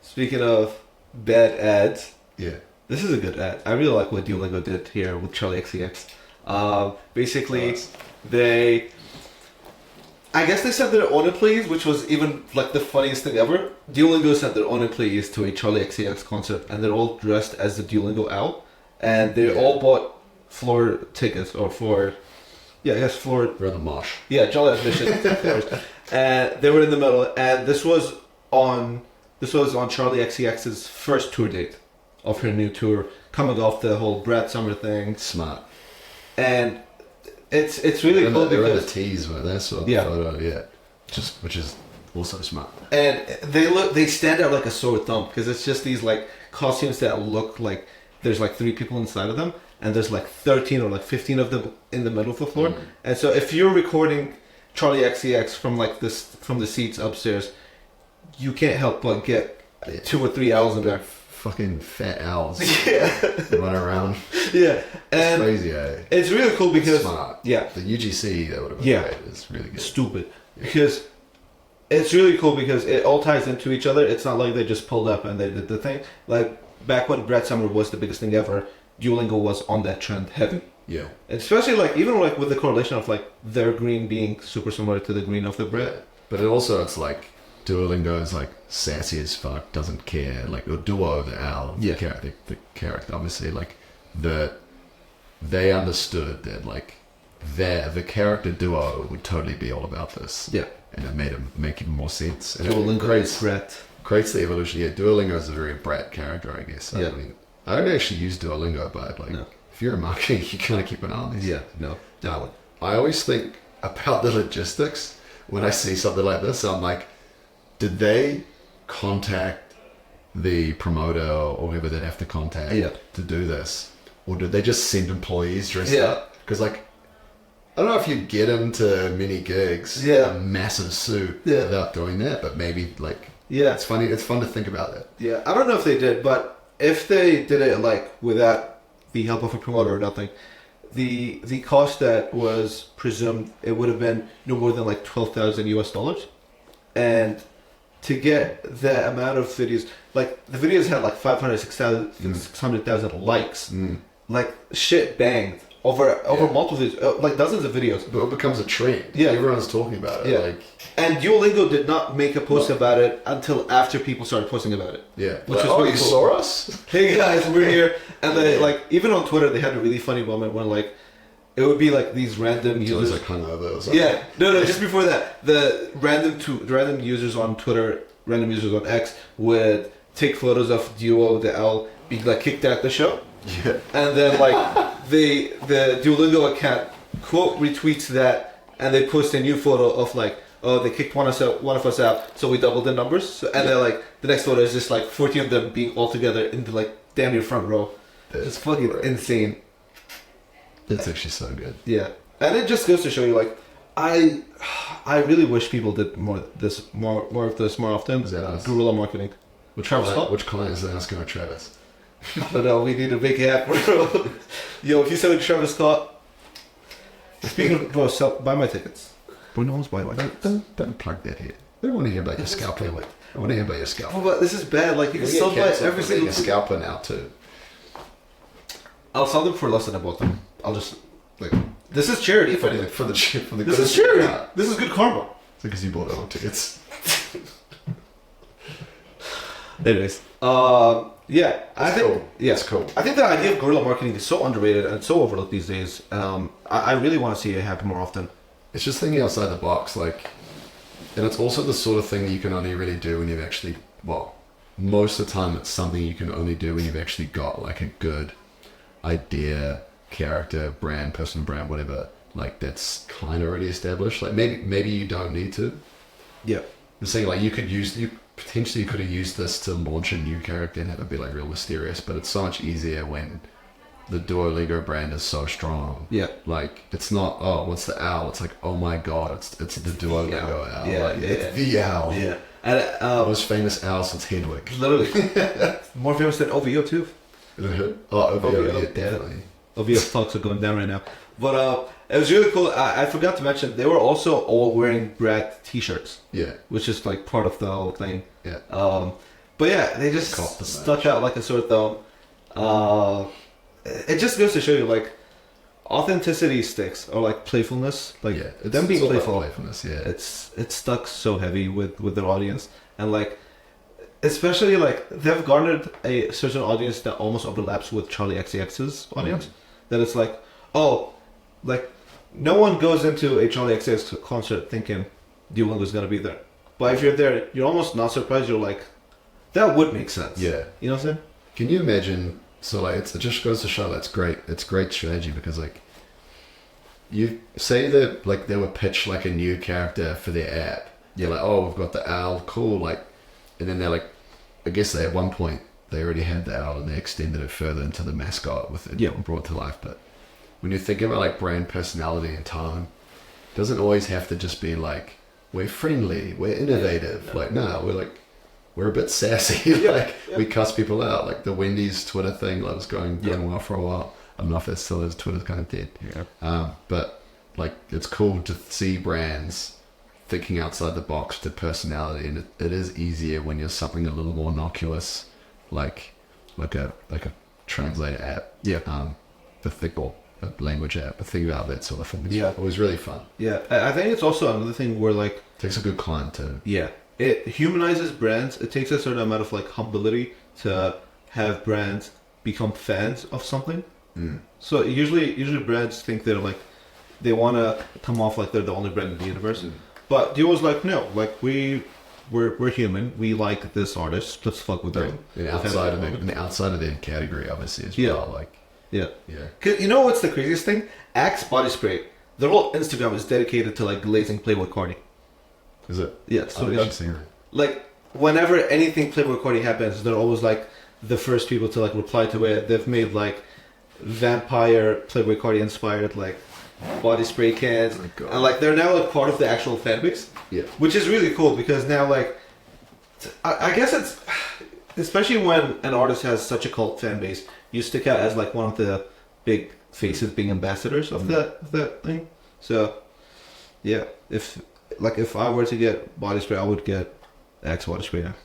Speaking of bad ads, Yeah. this is a good ad. I really like what Duolingo did here with Charli XCX. Basically, Nice. I guess they sent their own employees, which was even like the funniest thing ever. Duolingo sent their own employees to a Charli XCX concert, and they're all dressed as the Duolingo owl, and they all bought floor tickets or floor. Yeah, I guess floor. We're in the mosh. Yeah, Jolly admission. And they were in the middle, and this was on Charli XCX's first tour date of her new tour, coming off the whole Brad Summer thing. Smart. And it's really cool they're in the because tees, right? That's what Yeah. photo, yeah. Which is also smart. and they stand out like a sore thumb because it's just these like costumes that look like there's like 3 people inside of them, and there's like 13 or like 15 of them in the middle of the floor. And so if you're recording Charli XCX from the seats upstairs, you can't help but get 2 or 3 owls in there. Fucking fat owls. Yeah, Run around. yeah, and Crazy, eh? it's really cool because Smart. yeah, The UGC that would have been Yeah. great. It's really good. stupid because it's really cool because it all ties into each other. It's not like they just pulled up and they did the thing. Like back when Brad Summer was the biggest thing ever, Duolingo was on that trend heavy. Yeah. Especially like even like with the correlation of like their green being super similar to the green of the bread. But it also, it's like Duolingo is like sassy as fuck, doesn't care. Like or Duo, the owl, Yeah. the character, obviously, like they understood that like the character Duo would totally be all about this. Yeah. And it made him make even more sense. And Duolingo it is Brett. creates the evolution. Yeah, Duolingo is a very brat character, I guess. Yeah. I mean, I don't actually use Duolingo, but like, No. if you're in marketing, you kind of keep an eye on these. Yeah, no, definitely. I always think about the logistics when I see something like this. I'm like, did they contact the promoter or whoever they'd have to contact to do this? Or did they just send employees dressed up? Because like, I don't know if you'd get into many gigs in a massive suit without doing that, but maybe like, it's funny. It's fun to think about that. Yeah, I don't know if they did, but if they did it like without the help of a promoter or nothing, the cost that was presumed, it would have been no more than like $12,000, and to get the amount of videos, like the videos had like 600,000 likes, like shit banged over multiple videos, like dozens of videos. But it becomes a trend. Yeah. Everyone's talking about it. Yeah. Like, And Duolingo did not make a post about it until after people started posting about it. yeah. Which Like, was really you cool. saw us? Hey guys, we're here. And they like even on Twitter they had a really funny moment when like it would be like these random He was users. like hungover or something. Yeah, no, just before that, the random users on Twitter, random users on X would take photos of Duo the owl being like kicked out the show. Yeah. And then like the Duolingo account quote retweets that, and they post a new photo of like, oh, they kicked one of us out, so we doubled the numbers. So, and then like the next photo is just like 14 of them being all together in the like damn near front row. It's fucking insane. It's actually so good. Yeah, and it just goes to show you like, I really wish people did more of this more often. Is that us? Guerrilla marketing with Travis Scott. Which client is asking about Travis? I don't know. We need to make it happen, bro. Yo, if you sell Travis Scott, speaking of, bro, buy my tickets. Bro, no one's buying my tickets. Don't plug that here. They don't want to hear about your scalper. I want to hear about your scalper. Oh, but this is bad. Like you can still buy every single scalper now too. I'll sell them for less than I bought them. I'll just like this is charity. If anything, For the this is charity. This is good karma. Because you bought all tickets. Anyways, yeah, I think cool. yeah, It's cool. I think the idea of guerrilla marketing is so underrated and so overlooked these days. I really want to see it happen more often. It's just thinking outside the box, like, and it's also the sort of thing that you can only really do when you've actually, well, most of the time it's something you can only do when you've actually got like a good idea, character, brand, personal brand, whatever, like that's kind of already established. Like maybe you don't need to. Yeah. I'm saying like you could potentially could have used this to launch a new character and have it be like real mysterious, but it's so much easier when the Duolingo brand is so strong. Yeah. Like it's not, oh, what's the owl? It's like, oh my god, it's the Duolingo owl. Yeah, like, yeah, it's the owl. Yeah. And Most famous owl since Hedwig. literally more famous than OVO too. Oh, OVO, yeah, definitely. OVO stocks are going down right now. But it was really cool. I forgot to mention they were also all wearing brand T-shirts, Yeah. which is like part of the whole thing. Yeah. But yeah, they just Caught the stuck out like a sore thumb. It just goes to show you like authenticity sticks, or like playfulness, like Yeah. them being all about playful. playfulness, yeah. It's stuck so heavy with their audience, and like especially like they've garnered a certain audience that almost overlaps with Charli XCX's audience. That it's like, oh, like no one goes into a Charli XCX concert thinking Duolingo's gonna be there, but if you're there, you're almost not surprised. You're like, that would make sense. Yeah. You know what I'm saying? Can you imagine? So like, it just goes to show that's great. It's great strategy because like, you say that like they were pitched like a new character for their app. You're like, oh, we've got the owl, cool. Like, and then they're like, I guess they at one point they already had the owl and they extended it further into the mascot with it brought to life. But when you think about like brand personality and tone, it doesn't always have to just be like we're friendly, we're innovative. Like, no, we're a bit sassy. We cuss people out. Like the Wendy's Twitter thing that was going well for a while. I don't know if it still is. Twitter's kind of dead. Yeah. But like it's cool to see brands thinking outside the box to personality, and it is easier when you're something a little more innocuous, like a translator app. Yeah. A language app. But think about that sort of thing. It was really fun. Yeah, I think it's also another thing where like Takes a good client too. Yeah, it humanizes brands. It takes a certain amount of like humility to have brands become fans of something. So usually brands think they're like they want to come off like they're the only brand in the universe. But Duo's like, no, like we're human. We like this artist. Let's fuck with them. And outside of their category, obviously as well. Like yeah. Cause you know what's the craziest thing? Axe body spray. Their whole Instagram is dedicated to like glazing Playboy Cardi. Is it? Yeah. So I've actually seen it. Like whenever anything Playboy Cardi happens, they're always like the first people to like reply to it. They've made like vampire Playboy Cardi inspired like body spray cans, and like they're now like part of the actual fan base. Yeah. Which is really cool because now like I guess it's especially when an artist has such a cult fan base, you stick out as like one of the big faces, being ambassadors of that thing. So yeah, if I were to get body spray, I would get Axe body spray now.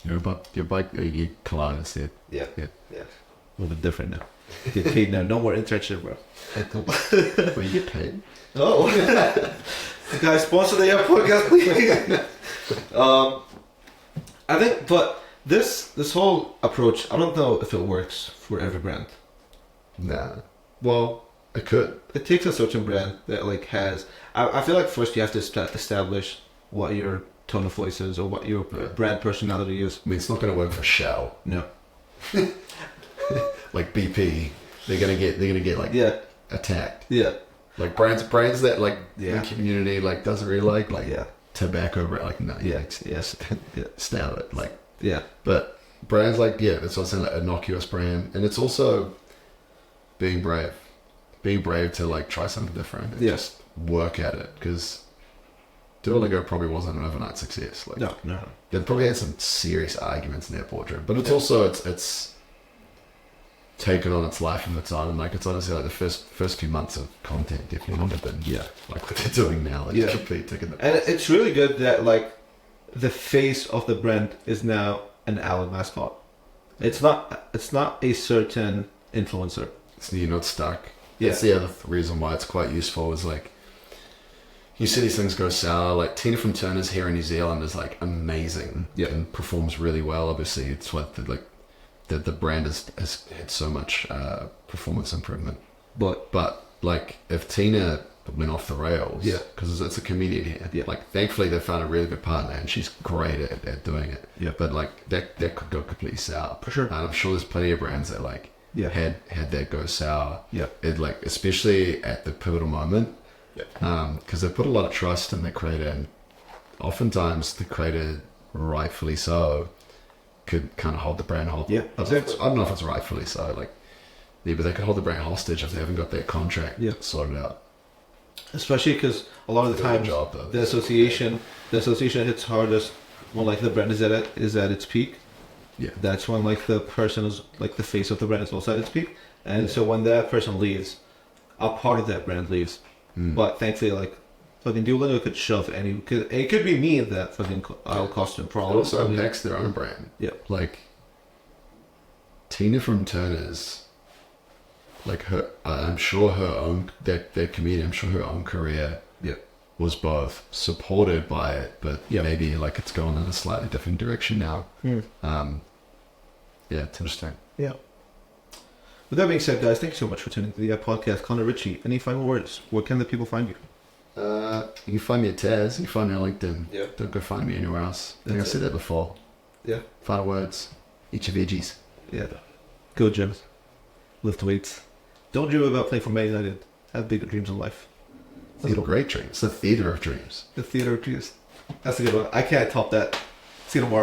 Your bike, you collide said. Yeah. A little bit different now. Get paid now. No more internship, bro. Well, you get paid. Oh, the guy sponsored the podcast, please. I think, but this whole approach, I don't know if it works for every brand. Nah. Well, it could. It takes a certain brand that like has. I feel like first you have to establish what your tone of voice is or what your brand personality is. I mean, it's not going to work for Shell. No. Like BP, they're gonna get like attacked. Yeah. Like brands that like the community like doesn't really like tobacco, like no, stab it, like But brands like that's what I'm saying, like innocuous brand, and it's also being brave to like try something different. And just work at it, because Duolingo probably wasn't an overnight success. Like no. They probably had some serious arguments in their boardroom, but it's also it's taken on its life of its own, and like it's honestly like the first few months of content definitely would have been like what they're doing now, like complete taking the and it's really good that like the face of the brand is now an owl mascot. It's not a certain influencer. You're not stuck. That's the other reason why it's quite useful is like you see these things go sour. Like Tina from Turner's here in New Zealand is like amazing and performs really well. Obviously, it's what the brand has had so much performance improvement. But like if Tina went off the rails, because it's a comedian here. Like thankfully they found a really good partner and she's great at doing it. Yeah. But like that could go completely sour. For sure. And I'm sure there's plenty of brands that like had that go sour. Yeah. It like especially at the pivotal moment. Yeah. Because they put a lot of trust in the creator, and oftentimes the creator, rightfully so, could kind of hold the brand hostage. Yeah, exactly. I don't know if it's rightfully so, like, but they could hold the brand hostage if they haven't got their contract sorted out. Especially because a lot of the time, the association hits hardest when like the brand is at its peak. Yeah, that's when like the person is like the face of the brand is also at its peak, and so when that person leaves, a part of that brand leaves. But thankfully, like, fucking Duolingo could shove any. It could be me that fucking I'll costume It problem. also impacts their own brand. Yeah. Like, Tina from Turner's, like her, I'm sure her own, that comedian, I'm sure her own career Yeah. was both supported by it, but Yeah. maybe like it's going in a slightly different direction now. Hmm. Yeah, it's interesting. Yeah. With that being said, guys, thank you so much for tuning to the podcast. Connor Ritchie, any final words? Where can the people find you? You can find me at Taz. You can find me on LinkedIn. Yeah. Don't go find me anywhere else. I think I That's said that before. Yeah. Final words. Eat your veggies. Yeah. Go gyms. Lift weights. Don't dream about playing for Man United. Have bigger dreams in life. It's a great dream. It's the theater of dreams. The theater of dreams. That's a good one. I can't top that. See you tomorrow.